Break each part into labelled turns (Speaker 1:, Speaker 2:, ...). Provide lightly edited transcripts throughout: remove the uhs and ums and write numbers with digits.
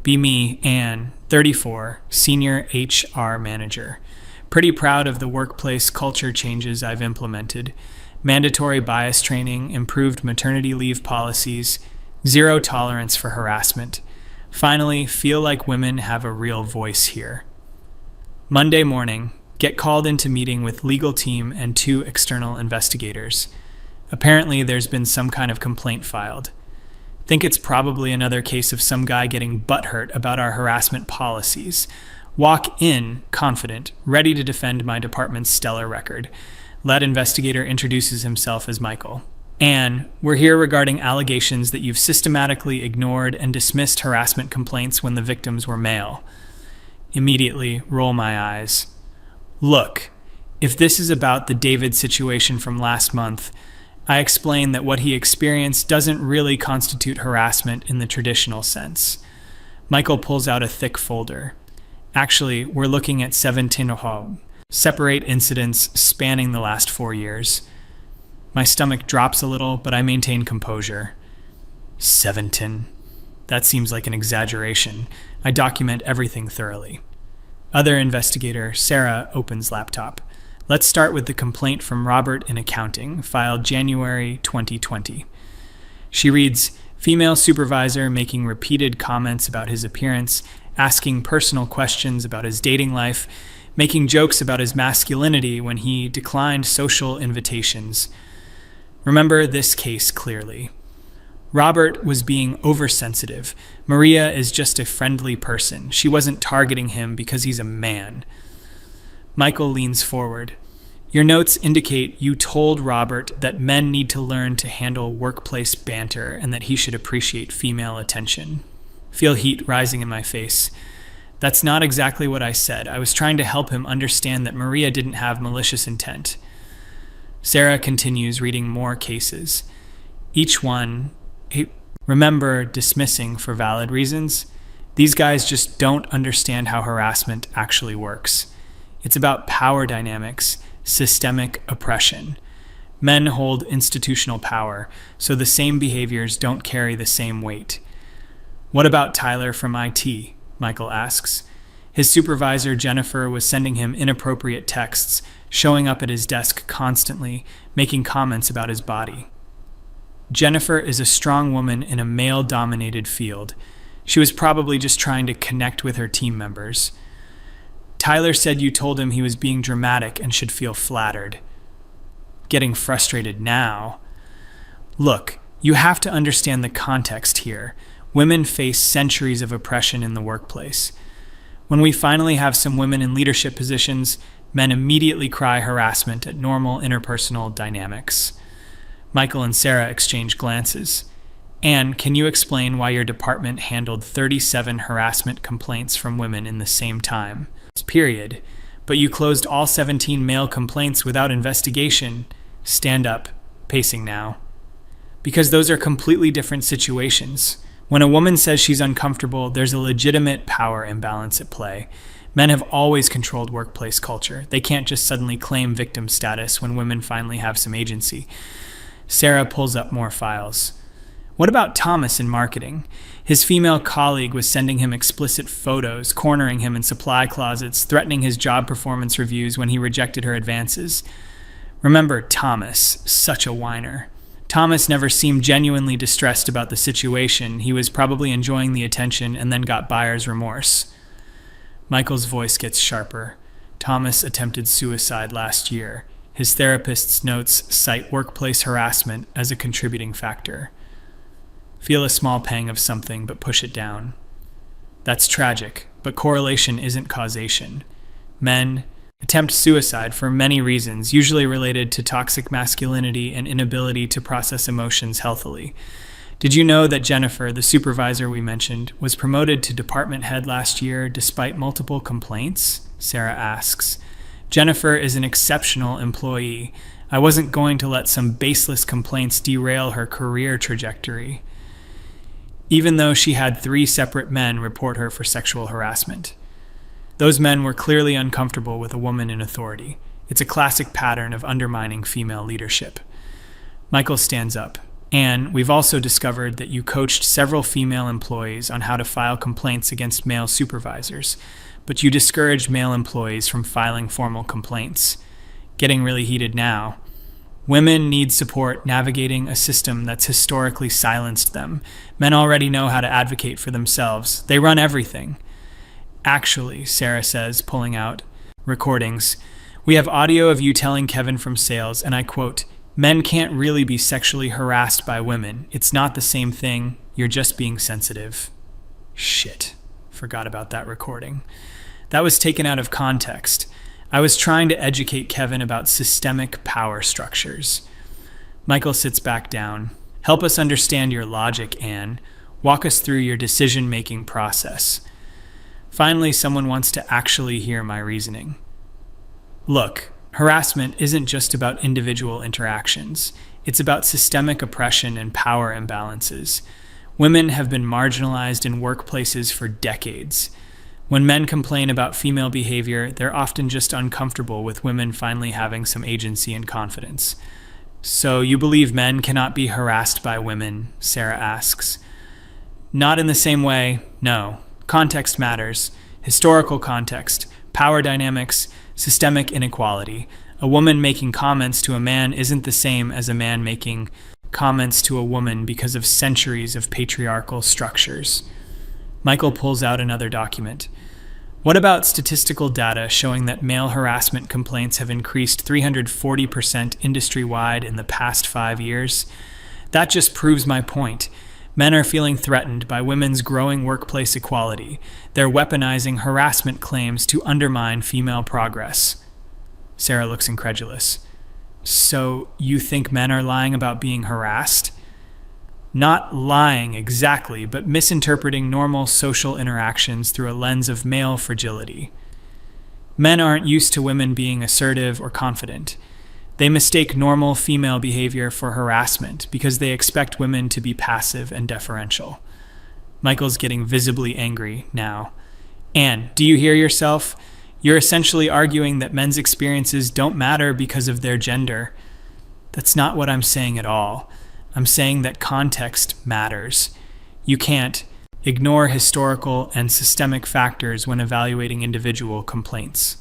Speaker 1: Be me, Anne, 34, Senior HR Manager. Pretty proud of the workplace culture changes I've implemented. Mandatory bias training, improved maternity leave policies, zero tolerance for harassment. Finally, feel like women have a real voice here. Monday morning, get called into meeting with legal team and 2 external investigators. Apparently, there's been some kind of complaint filed. Think it's probably another case of some guy getting butthurt about our harassment policies. Walk in, confident, ready to defend my department's stellar record. Lead investigator introduces himself as Michael. Anne, we're here regarding allegations that you've systematically ignored and dismissed harassment complaints when the victims were male. Immediately, roll my eyes. Look, if this is about the David situation from last month, I explain that what he experienced doesn't really constitute harassment in the traditional sense. Michael pulls out a thick folder. Actually, we're looking at 17 separate incidents spanning the last 4 years. My stomach drops a little, but I maintain composure. 17. That seems like an exaggeration. I document everything thoroughly. Other investigator, Sarah, opens laptop. Let's start with the complaint from Robert in accounting, filed January 2020. She reads, female supervisor making repeated comments about his appearance, asking personal questions about his dating life, making jokes about his masculinity when he declined social invitations. Remember this case clearly. Robert was being oversensitive. Maria is just a friendly person. She wasn't targeting him because he's a man. Michael leans forward. Your notes indicate you told Robert that men need to learn to handle workplace banter and that he should appreciate female attention. Feel heat rising in my face. That's not exactly what I said. I was trying to help him understand that Maria didn't have malicious intent. Sarah continues reading more cases. Each one, remember, dismissing for valid reasons. These guys just don't understand how harassment actually works. It's about power dynamics, systemic oppression. Men hold institutional power, so the same behaviors don't carry the same weight. What about Tyler from IT? Michael asks. His supervisor, Jennifer, was sending him inappropriate texts, showing up at his desk constantly, making comments about his body. Jennifer is a strong woman in a male-dominated field. She was probably just trying to connect with her team members. Tyler said you told him he was being dramatic and should feel flattered. Getting frustrated now. Look, you have to understand the context here. Women face centuries of oppression in the workplace. When we finally have some women in leadership positions, men immediately cry harassment at normal interpersonal dynamics. Michael and Sarah exchange glances. Anne, can you explain why your department handled 37 harassment complaints from women in the same time? Period. But you closed all 17 male complaints without investigation. Stand up, pacing now. Because those are completely different situations. When a woman says she's uncomfortable, there's a legitimate power imbalance at play. Men have always controlled workplace culture. They can't just suddenly claim victim status when women finally have some agency. Sarah pulls up more files. What about Thomas in marketing? His female colleague was sending him explicit photos, cornering him in supply closets, threatening his job performance reviews when he rejected her advances. Remember Thomas, such a whiner. Thomas never seemed genuinely distressed about the situation. He was probably enjoying the attention and then got buyer's remorse. Michael's voice gets sharper. Thomas attempted suicide last year. His therapist's notes cite workplace harassment as a contributing factor. Feel a small pang of something, but push it down. That's tragic, but correlation isn't causation. Men attempt suicide for many reasons, usually related to toxic masculinity and inability to process emotions healthily. Did you know that Jennifer, the supervisor we mentioned, was promoted to department head last year despite multiple complaints? Sarah asks. Jennifer is an exceptional employee. I wasn't going to let some baseless complaints derail her career trajectory. Even though she had 3 separate men report her for sexual harassment. Those men were clearly uncomfortable with a woman in authority. It's a classic pattern of undermining female leadership. Michael stands up. And we've also discovered that you coached several female employees on how to file complaints against male supervisors, but you discouraged male employees from filing formal complaints. Getting really heated now. Women need support navigating a system that's historically silenced them. Men already know how to advocate for themselves. They run everything. Actually, Sarah says, pulling out recordings, we have audio of you telling Kevin from sales, and I quote, "Men can't really be sexually harassed by women. It's not the same thing. You're just being sensitive." Shit. Forgot about that recording. That was taken out of context. I was trying to educate Kevin about systemic power structures. Michael sits back down. Help us understand your logic, Anne. Walk us through your decision-making process. Finally, someone wants to actually hear my reasoning. Look, harassment isn't just about individual interactions. It's about systemic oppression and power imbalances. Women have been marginalized in workplaces for decades. When men complain about female behavior, they're often just uncomfortable with women finally having some agency and confidence. So you believe men cannot be harassed by women? Sarah asks. Not in the same way, no. Context matters. Historical context, power dynamics, systemic inequality. A woman making comments to a man isn't the same as a man making comments to a woman because of centuries of patriarchal structures. Michael pulls out another document. What about statistical data showing that male harassment complaints have increased 340% industry-wide in the past 5 years? That just proves my point. Men are feeling threatened by women's growing workplace equality. They're weaponizing harassment claims to undermine female progress. Sarah looks incredulous. So you think men are lying about being harassed? Not lying exactly, but misinterpreting normal social interactions through a lens of male fragility. Men aren't used to women being assertive or confident. They mistake normal female behavior for harassment because they expect women to be passive and deferential. Michael's getting visibly angry now. Anne, do you hear yourself? You're essentially arguing that men's experiences don't matter because of their gender. That's not what I'm saying at all. I'm saying that context matters. You can't ignore historical and systemic factors when evaluating individual complaints.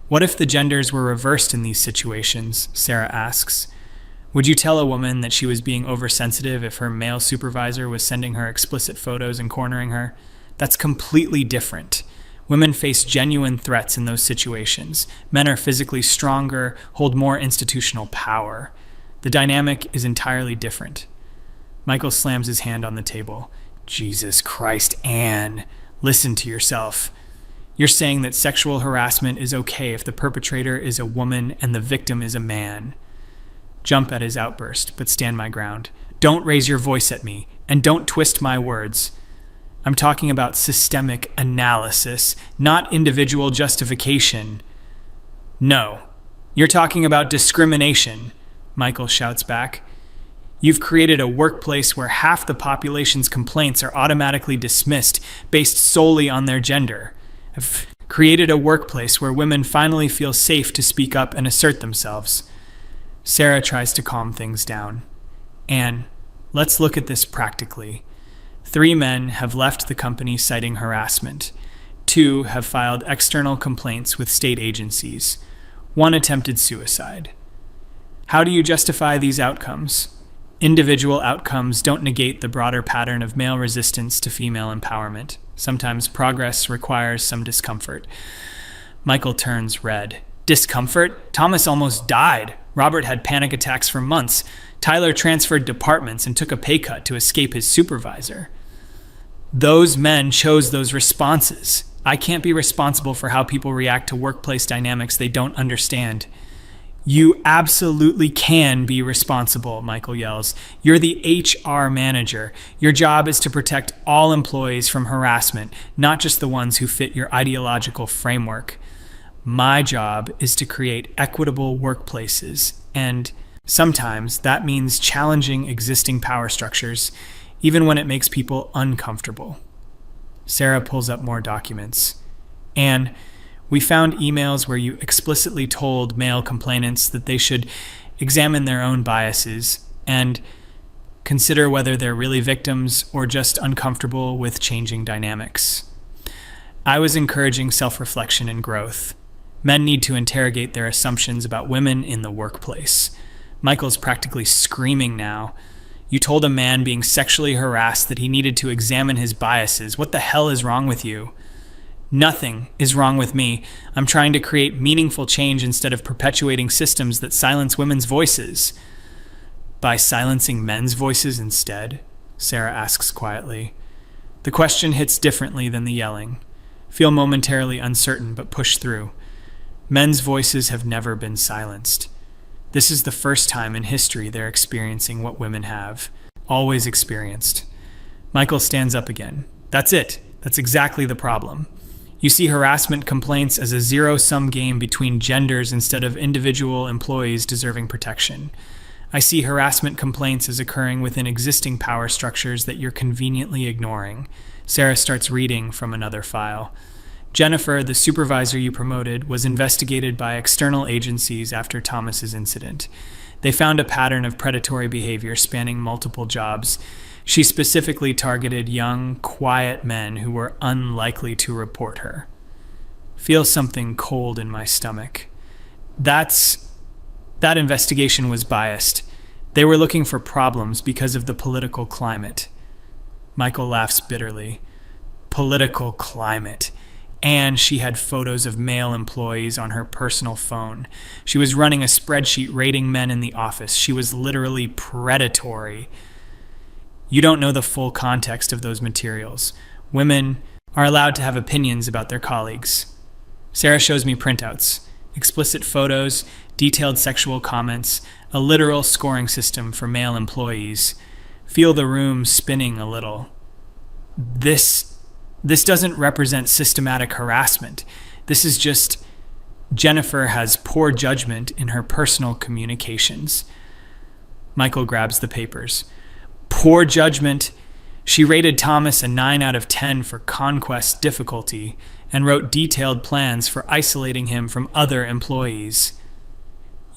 Speaker 1: What if the genders were reversed in these situations? Sarah asks. Would you tell a woman that she was being oversensitive if her male supervisor was sending her explicit photos and cornering her? That's completely different. Women face genuine threats in those situations. Men are physically stronger, hold more institutional power. The dynamic is entirely different. Michael slams his hand on the table. Jesus Christ, Anne, listen to yourself. You're saying that sexual harassment is okay if the perpetrator is a woman and the victim is a man. Jump at his outburst, but stand my ground. Don't raise your voice at me, and don't twist my words. I'm talking about systemic analysis, not individual justification. No, you're talking about discrimination, Michael shouts back. You've created a workplace where half the population's complaints are automatically dismissed based solely on their gender. I've created a workplace where women finally feel safe to speak up and assert themselves. Sarah tries to calm things down. Anne, let's look at this practically. 3 men have left the company citing harassment. 2 have filed external complaints with state agencies. 1 attempted suicide. How do you justify these outcomes? Individual outcomes don't negate the broader pattern of male resistance to female empowerment. Sometimes progress requires some discomfort. Michael turns red. Discomfort? Thomas almost died. Robert had panic attacks for months. Tyler transferred departments and took a pay cut to escape his supervisor. Those men chose those responses. I can't be responsible for how people react to workplace dynamics they don't understand. You absolutely can be responsible, Michael yells. You're the HR manager. Your job is to protect all employees from harassment, not just the ones who fit your ideological framework. My job is to create equitable workplaces, and sometimes that means challenging existing power structures, even when it makes people uncomfortable. Sarah pulls up more documents. Anne, we found emails where you explicitly told male complainants that they should examine their own biases, and Consider whether they're really victims or just uncomfortable with changing dynamics. I was encouraging self-reflection and growth. Men need to interrogate their assumptions about women in the workplace. Michael's practically screaming now. You told a man being sexually harassed that he needed to examine his biases. What the hell is wrong with you? Nothing is wrong with me. I'm trying to create meaningful change instead of perpetuating systems that silence women's voices. By silencing men's voices instead? Sarah asks quietly. The question hits differently than the yelling. Feel momentarily uncertain, but push through. Men's voices have never been silenced. This is the first time in history they're experiencing what women have always experienced. Michael stands up again. That's it. That's exactly the problem. You see harassment complaints as a zero-sum game between genders instead of individual employees deserving protection. I see harassment complaints as occurring within existing power structures that you're conveniently ignoring. Sarah starts reading from another file. Jennifer, the supervisor you promoted, was investigated by external agencies after Thomas's incident. They found a pattern of predatory behavior spanning multiple jobs. She specifically targeted young, quiet men who were unlikely to report her. Feel something cold in my stomach. That investigation was biased. They were looking for problems because of the political climate. Michael laughs bitterly. Political climate. And she had photos of male employees on her personal phone. She was running a spreadsheet rating men in the office. She was literally predatory. You don't know the full context of those materials. Women are allowed to have opinions about their colleagues. Sarah shows me printouts, explicit photos, detailed sexual comments, a literal scoring system for male employees. Feel the room spinning a little. This doesn't represent systematic harassment. This is just Jennifer has poor judgment in her personal communications. Michael grabs the papers. Poor judgment. She rated Thomas a 9 out of 10 for conquest difficulty and wrote detailed plans for isolating him from other employees.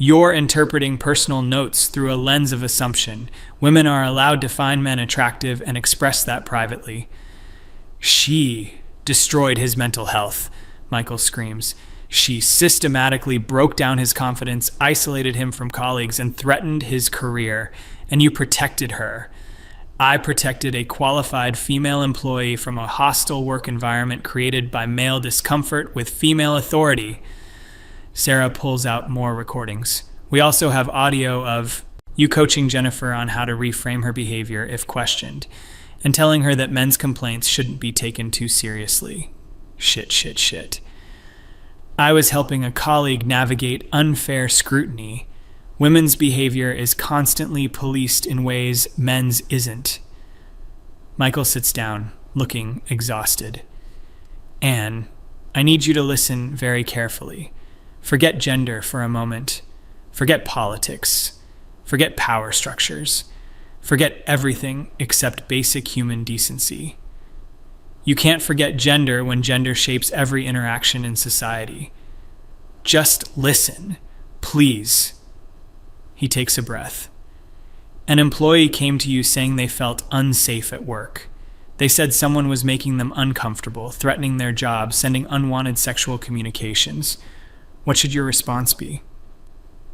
Speaker 1: You're interpreting personal notes through a lens of assumption. Women are allowed to find men attractive and express that privately. She destroyed his mental health, Michael screams. She systematically broke down his confidence, isolated him from colleagues, and threatened his career. And you protected her. I protected a qualified female employee from a hostile work environment created by male discomfort with female authority. Sarah pulls out more recordings. We also have audio of you coaching Jennifer on how to reframe her behavior if questioned, and telling her that men's complaints shouldn't be taken too seriously. Shit. I was helping a colleague navigate unfair scrutiny. Women's behavior is constantly policed in ways men's isn't. Michael sits down, looking exhausted. Anne, I need you to listen very carefully. Forget gender for a moment. Forget politics. Forget power structures. Forget everything except basic human decency. You can't forget gender when gender shapes every interaction in society. Just listen, please. He takes a breath. An employee came to you saying they felt unsafe at work. They said someone was making them uncomfortable, threatening their job, sending unwanted sexual communications. What should your response be?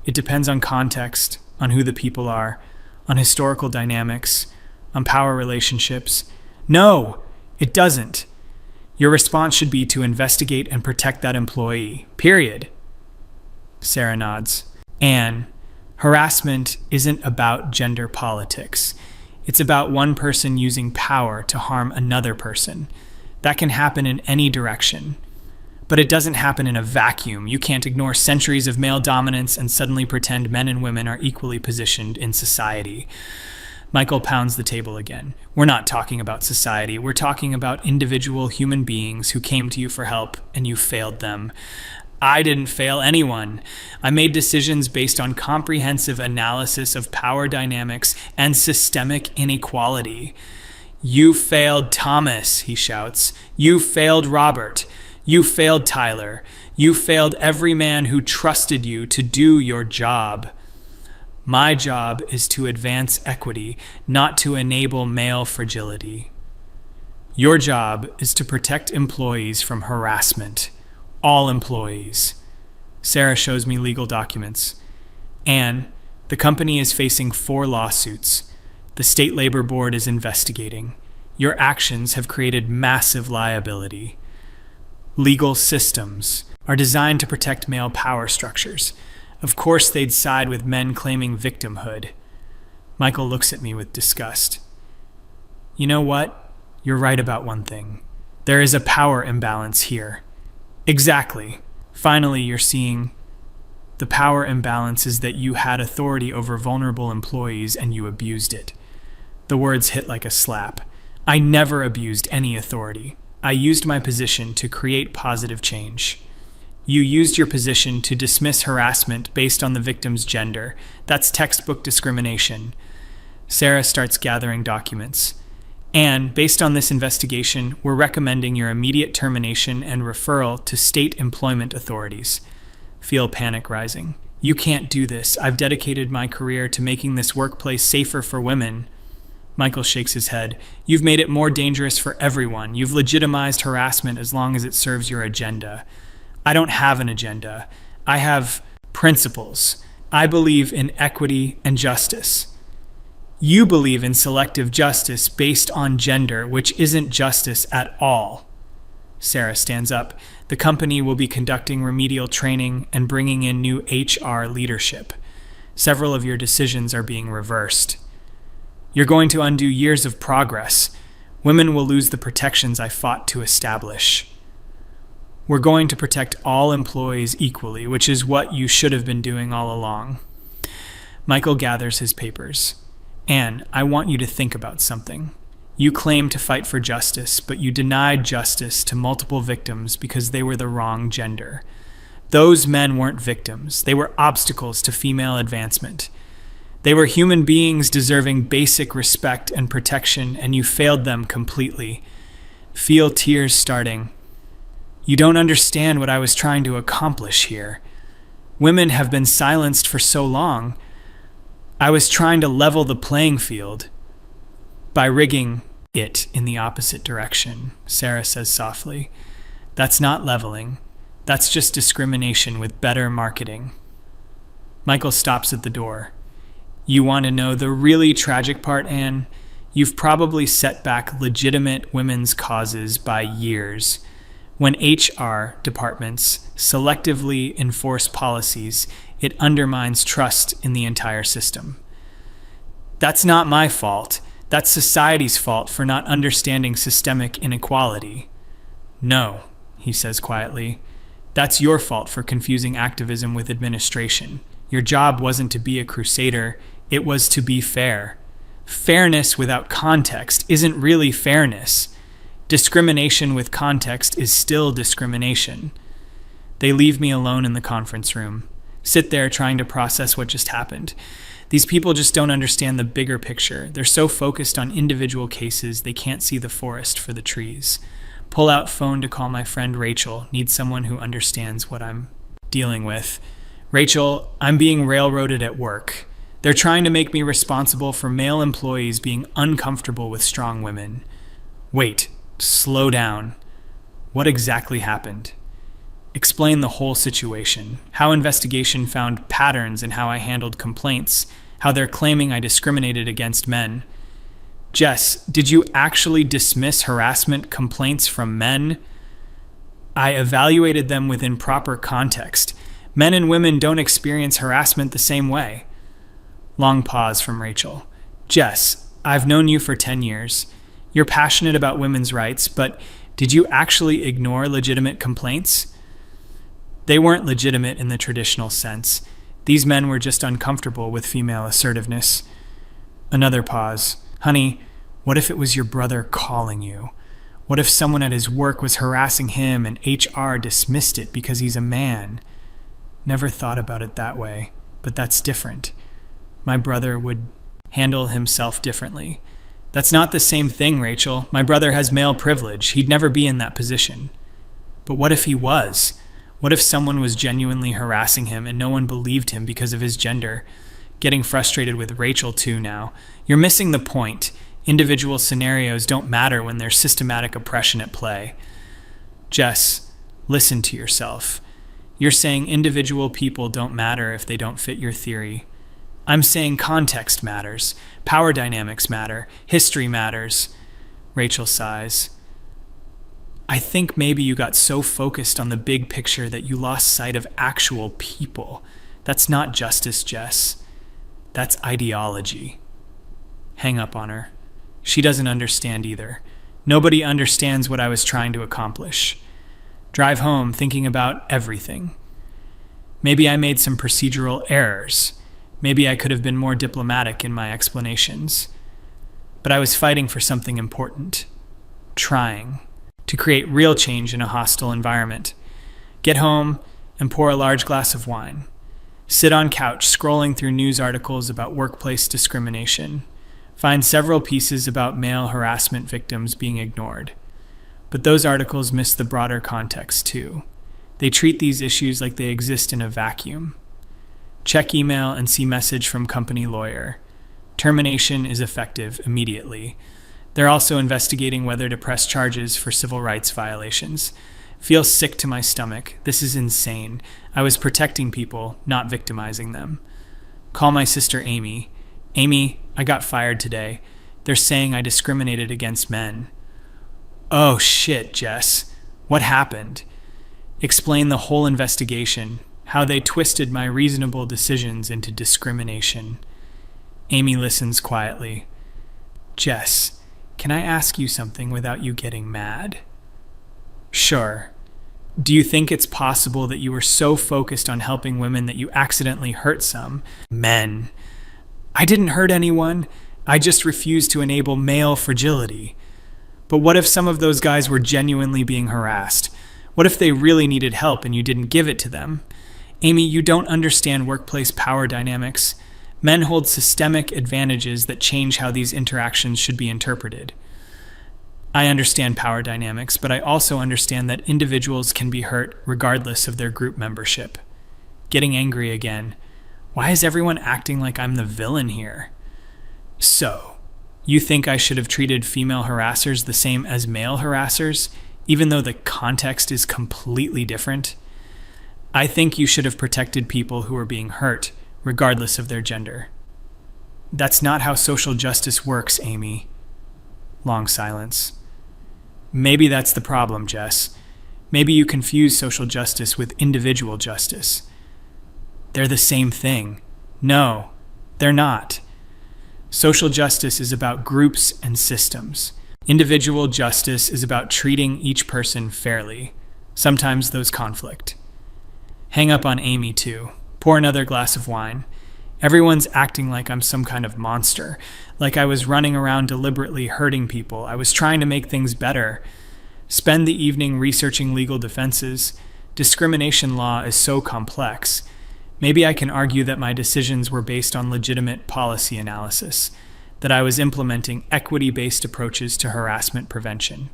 Speaker 1: It depends on context, on who the people are, on historical dynamics, on power relationships. No, it doesn't. Your response should be to investigate and protect that employee. Period. Sarah nods. Anne, harassment isn't about gender politics. It's about one person using power to harm another person. That can happen in any direction. But it doesn't happen in a vacuum. You can't ignore centuries of male dominance and suddenly pretend men and women are equally positioned in society. Michael pounds the table again. We're not talking about society. We're talking about individual human beings who came to you for help and you failed them. I didn't fail anyone. I made decisions based on comprehensive analysis of power dynamics and systemic inequality. You failed Thomas, he shouts. You failed Robert. You failed Tyler. You failed every man who trusted you to do your job. My job is to advance equity, not to enable male fragility. Your job is to protect employees from harassment. All employees. Sarah shows me legal documents. Anne, the company is facing 4 lawsuits. The State Labor Board is investigating. Your actions have created massive liability. Legal systems are designed to protect male power structures. Of course they'd side with men claiming victimhood. Michael looks at me with disgust. You know what? You're right about one thing. There is a power imbalance here. Exactly. Finally, you're seeing the power imbalance is that you had authority over vulnerable employees and you abused it. The words hit like a slap. I never abused any authority. I used my position to create positive change. You used your position to dismiss harassment based on the victim's gender. That's textbook discrimination. Sarah starts gathering documents. And, based on this investigation, we're recommending your immediate termination and referral to state employment authorities. Feel panic rising. You can't do this. I've dedicated my career to making this workplace safer for women. Michael shakes his head. You've made it more dangerous for everyone. You've legitimized harassment as long as it serves your agenda. I don't have an agenda. I have principles. I believe in equity and justice. You believe in selective justice based on gender, which isn't justice at all. Sarah stands up. The company will be conducting remedial training and bringing in new HR leadership. Several of your decisions are being reversed. You're going to undo years of progress. Women will lose the protections I fought to establish. We're going to protect all employees equally, which is what you should have been doing all along. Michael gathers his papers. Anne, I want you to think about something. You claim to fight for justice, but you denied justice to multiple victims because they were the wrong gender. Those men weren't victims. They were obstacles to female advancement. They were human beings deserving basic respect and protection, and you failed them completely. Feel tears starting. You don't understand what I was trying to accomplish here. Women have been silenced for so long. I was trying to level the playing field by rigging it in the opposite direction, Sarah says softly. That's not leveling. That's just discrimination with better marketing. Michael stops at the door. You want to know the really tragic part, Anne? You've probably set back legitimate women's causes by years. When HR departments selectively enforce policies, it undermines trust in the entire system. That's not my fault. That's society's fault for not understanding systemic inequality. No, he says quietly. That's your fault for confusing activism with administration. Your job wasn't to be a crusader, it was to be fair. Fairness without context isn't really fairness. Discrimination with context is still discrimination. They leave me alone in the conference room. Sit there trying to process what just happened. These people just don't understand the bigger picture. They're so focused on individual cases, they can't see the forest for the trees. Pull out phone to call my friend Rachel. Need someone who understands what I'm dealing with. Rachel, I'm being railroaded at work. They're trying to make me responsible for male employees being uncomfortable with strong women. Wait, slow down. What exactly happened? Explain the whole situation. How investigation found patterns in how I handled complaints. How they're claiming I discriminated against men. Jess, did you actually dismiss harassment complaints from men? I evaluated them within proper context. Men and women don't experience harassment the same way. Long pause from Rachel. Jess, I've known you for 10 years. You're passionate about women's rights, but did you actually ignore legitimate complaints? They weren't legitimate in the traditional sense. These men were just uncomfortable with female assertiveness. Another pause. Honey, what if it was your brother calling you? What if someone at his work was harassing him and HR dismissed it because he's a man? Never thought about it that way, but that's different. My brother would handle himself differently. That's not the same thing, Rachel. My brother has male privilege. He'd never be in that position. But what if he was? What if someone was genuinely harassing him and no one believed him because of his gender? getting frustrated with Rachel too now. You're missing the point. Individual scenarios don't matter when there's systematic oppression at play. Jess, listen to yourself. You're saying individual people don't matter if they don't fit your theory. I'm saying context matters, power dynamics matter, history matters. Rachel sighs. I think maybe you got so focused on the big picture that you lost sight of actual people. That's not justice, Jess. That's ideology. Hang up on her. She doesn't understand either. Nobody understands what I was trying to accomplish. Drive home thinking about everything. Maybe I made some procedural errors. Maybe I could have been more diplomatic in my explanations. But I was fighting for something important. Trying to create real change in a hostile environment. Get home and pour a large glass of wine. Sit on couch scrolling through news articles about workplace discrimination. Find several pieces about male harassment victims being ignored. But those articles miss the broader context too. They treat these issues like they exist in a vacuum. Check email and see message from company lawyer. Termination is effective immediately. They're also investigating whether to press charges for civil rights violations. Feel sick to my stomach. This is insane. I was protecting people, not victimizing them. Call my sister Amy. Amy, I got fired today. They're saying I discriminated against men. Oh shit, Jess. What happened? Explain the whole investigation, how they twisted my reasonable decisions into discrimination. Amy listens quietly. Jess, can I ask you something without you getting mad? Sure. Do you think it's possible that you were so focused on helping women that you accidentally hurt some men? I didn't hurt anyone. I just refused to enable male fragility. But what if some of those guys were genuinely being harassed? What if they really needed help and you didn't give it to them? Amy, you don't understand workplace power dynamics. Men hold systemic advantages that change how these interactions should be interpreted. I understand power dynamics, but I also understand that individuals can be hurt regardless of their group membership. Getting angry again. Why is everyone acting like I'm the villain here? So, you think I should have treated female harassers the same as male harassers, even though the context is completely different? I think you should have protected people who were being hurt, regardless of their gender. That's not how social justice works, Amy. Long silence. Maybe that's the problem, Jess. Maybe you confuse social justice with individual justice. They're the same thing. No, they're not. Social justice is about groups and systems. Individual justice is about treating each person fairly. Sometimes those conflict. Hang up on Amy, too. Pour another glass of wine. Everyone's acting like I'm some kind of monster, like I was running around deliberately hurting people. I was trying to make things better. Spend the evening researching legal defenses. Discrimination law is so complex. Maybe I can argue that my decisions were based on legitimate policy analysis, that I was implementing equity-based approaches to harassment prevention.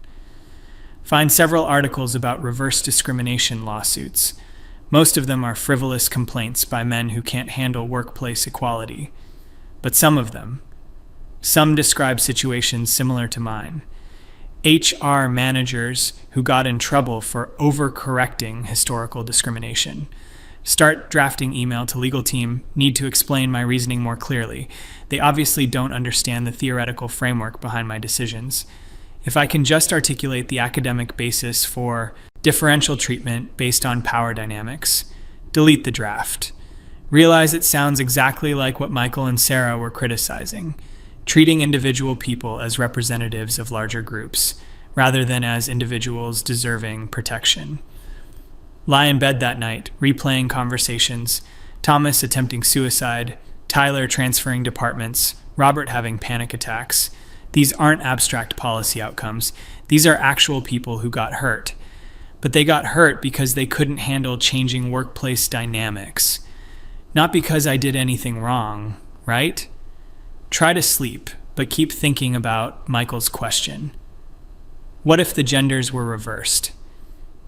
Speaker 1: Find several articles about reverse discrimination lawsuits. Most of them are frivolous complaints by men who can't handle workplace equality. But some describe situations similar to mine. HR managers who got in trouble for overcorrecting historical discrimination. Start drafting email to legal team, need to explain my reasoning more clearly. They obviously don't understand the theoretical framework behind my decisions. If I can just articulate the academic basis for differential treatment based on power dynamics, delete the draft. Realize it sounds exactly like what Michael and Sarah were criticizing, treating individual people as representatives of larger groups, rather than as individuals deserving protection. Lie in bed that night, replaying conversations, Thomas attempting suicide, Tyler transferring departments, Robert having panic attacks. These aren't abstract policy outcomes. These are actual people who got hurt. But they got hurt because they couldn't handle changing workplace dynamics. Not because I did anything wrong, right? Try to sleep, but keep thinking about Michael's question. What if the genders were reversed?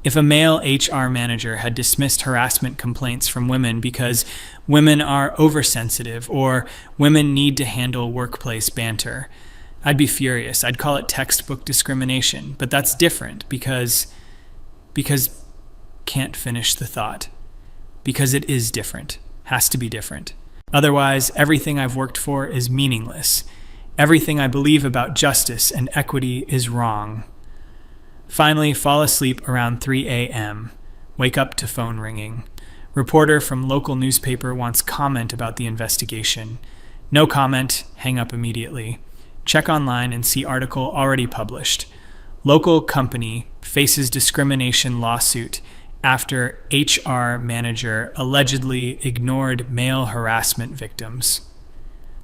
Speaker 1: If a male HR manager had dismissed harassment complaints from women because women are oversensitive or women need to handle workplace banter, I'd be furious. I'd call it textbook discrimination. But that's different because can't finish the thought. Because it is different. Has to be different. Otherwise, everything I've worked for is meaningless. Everything I believe about justice and equity is wrong. Finally, fall asleep around 3 a.m. Wake up to phone ringing. Reporter from local newspaper wants comment about the investigation. No comment, hang up immediately. Check online and see article already published. Local company faces discrimination lawsuit after HR manager allegedly ignored male harassment victims.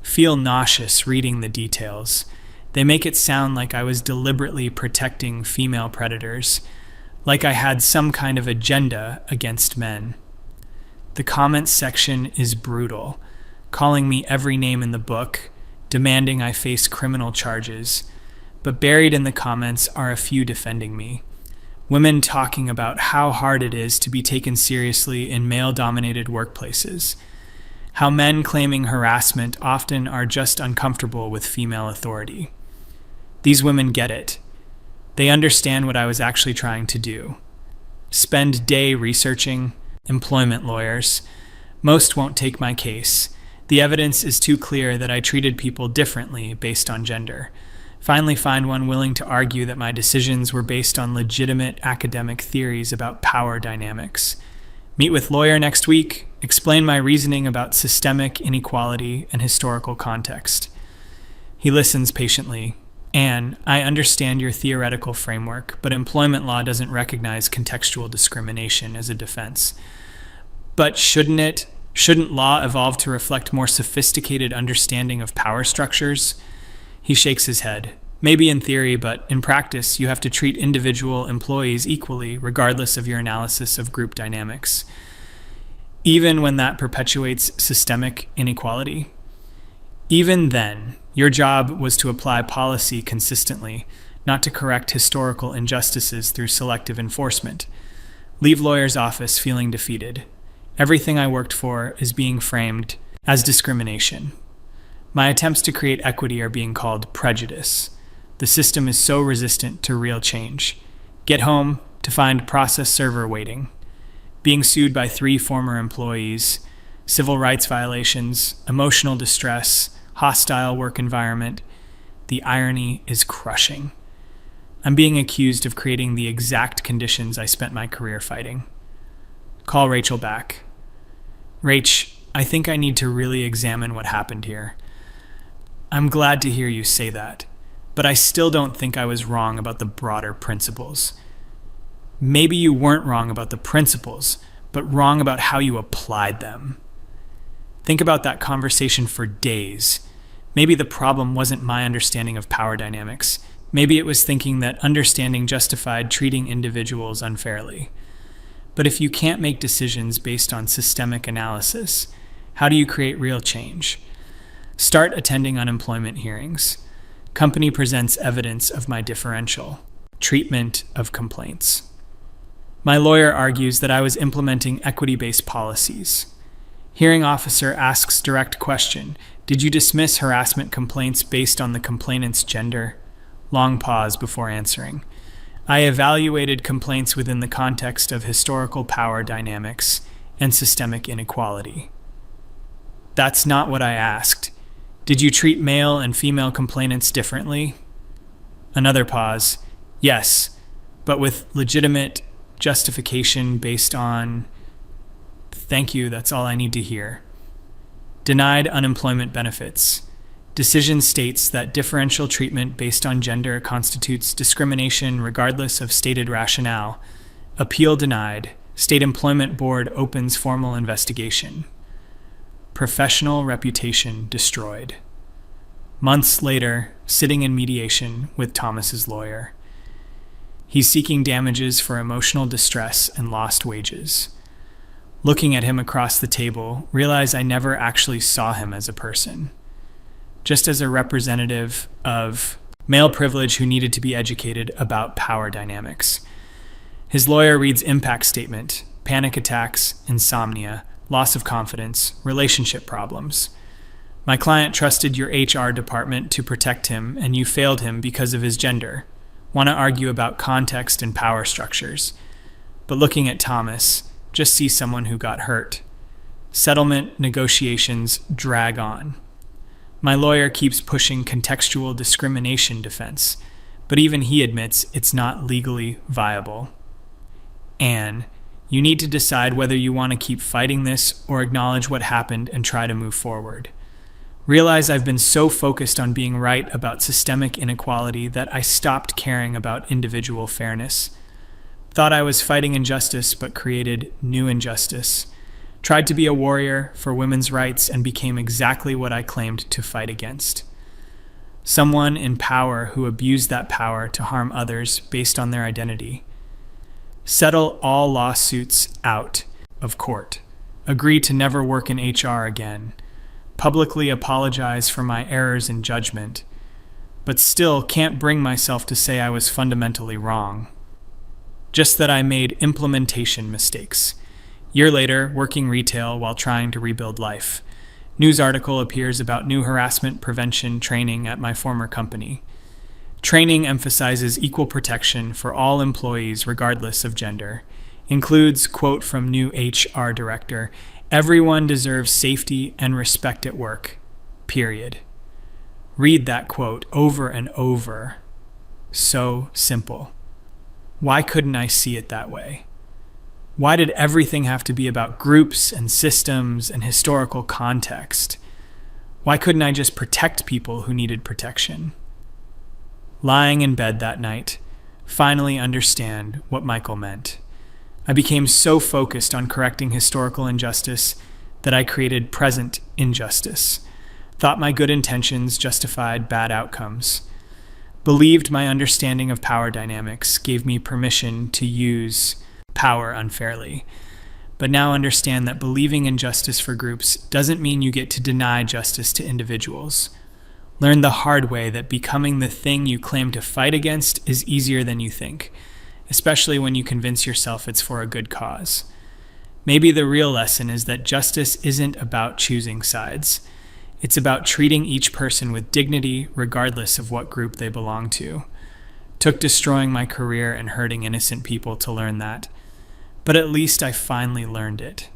Speaker 1: Feel nauseous reading the details. They make it sound like I was deliberately protecting female predators, like I had some kind of agenda against men. The comments section is brutal, calling me every name in the book, demanding I face criminal charges. But buried in the comments are a few defending me. Women talking about how hard it is to be taken seriously in male-dominated workplaces. How men claiming harassment often are just uncomfortable with female authority. These women get it. They understand what I was actually trying to do. Spend day researching, employment lawyers. Most won't take my case. The evidence is too clear that I treated people differently based on gender. Finally find one willing to argue that my decisions were based on legitimate academic theories about power dynamics. Meet with lawyer next week, explain my reasoning about systemic inequality and historical context. He listens patiently. Anne, I understand your theoretical framework, but employment law doesn't recognize contextual discrimination as a defense. But shouldn't law evolve to reflect more sophisticated understanding of power structures? He shakes his head. Maybe in theory, but in practice, you have to treat individual employees equally, regardless of your analysis of group dynamics. Even when that perpetuates systemic inequality. Even then, your job was to apply policy consistently, not to correct historical injustices through selective enforcement. Leave lawyer's office feeling defeated. Everything I worked for is being framed as discrimination. My attempts to create equity are being called prejudice. The system is so resistant to real change. Get home to find process server waiting. Being sued by 3 former employees, civil rights violations, emotional distress, hostile work environment. The irony is crushing. I'm being accused of creating the exact conditions I spent my career fighting. Call Rachel back. Rach, I think I need to really examine what happened here. I'm glad to hear you say that, but I still don't think I was wrong about the broader principles. Maybe you weren't wrong about the principles, but wrong about how you applied them. Think about that conversation for days. Maybe the problem wasn't my understanding of power dynamics. Maybe it was thinking that understanding justified treating individuals unfairly. But if you can't make decisions based on systemic analysis, how do you create real change? Start attending unemployment hearings. Company presents evidence of my differential. Treatment of complaints. My lawyer argues that I was implementing equity-based policies. Hearing officer asks direct question, did you dismiss harassment complaints based on the complainant's gender? Long pause before answering. I evaluated complaints within the context of historical power dynamics and systemic inequality. That's not what I asked. Did you treat male and female complainants differently? Another pause. Yes, but with legitimate justification based on... Thank you, that's all I need to hear. Denied unemployment benefits. Decision states that differential treatment based on gender constitutes discrimination regardless of stated rationale. Appeal denied. State Employment Board opens formal investigation. Professional reputation destroyed. Months later, sitting in mediation with Thomas's lawyer. He's seeking damages for emotional distress and lost wages. Looking at him across the table, realize I never actually saw him as a person. Just as a representative of male privilege who needed to be educated about power dynamics. His lawyer reads impact statement, panic attacks, insomnia, loss of confidence, relationship problems. My client trusted your HR department to protect him, and you failed him because of his gender. Want to argue about context and power structures. But looking at Thomas, just see someone who got hurt. Settlement negotiations drag on. My lawyer keeps pushing contextual discrimination defense, but even he admits it's not legally viable. Anne, you need to decide whether you want to keep fighting this or acknowledge what happened and try to move forward. Realize I've been so focused on being right about systemic inequality that I stopped caring about individual fairness. Thought I was fighting injustice but created new injustice. Tried to be a warrior for women's rights and became exactly what I claimed to fight against. Someone in power who abused that power to harm others based on their identity. Settle all lawsuits out of court. Agree to never work in HR again. Publicly apologize for my errors in judgment. But still can't bring myself to say I was fundamentally wrong. Just that I made implementation mistakes. Year later, working retail while trying to rebuild life. News article appears about new harassment prevention training at my former company. Training emphasizes equal protection for all employees regardless of gender. Includes quote from new HR director, "Everyone deserves safety and respect at work, period." Read that quote over and over. So simple. Why couldn't I see it that way? Why did everything have to be about groups and systems and historical context? Why couldn't I just protect people who needed protection? Lying in bed that night, finally understand what Michael meant. I became so focused on correcting historical injustice that I created present injustice. Thought my good intentions justified bad outcomes. Believed my understanding of power dynamics gave me permission to use power unfairly. But now understand that believing in justice for groups doesn't mean you get to deny justice to individuals. Learn the hard way that becoming the thing you claim to fight against is easier than you think, especially when you convince yourself it's for a good cause. Maybe the real lesson is that justice isn't about choosing sides. It's about treating each person with dignity regardless of what group they belong to. Took destroying my career and hurting innocent people to learn that. But at least I finally learned it.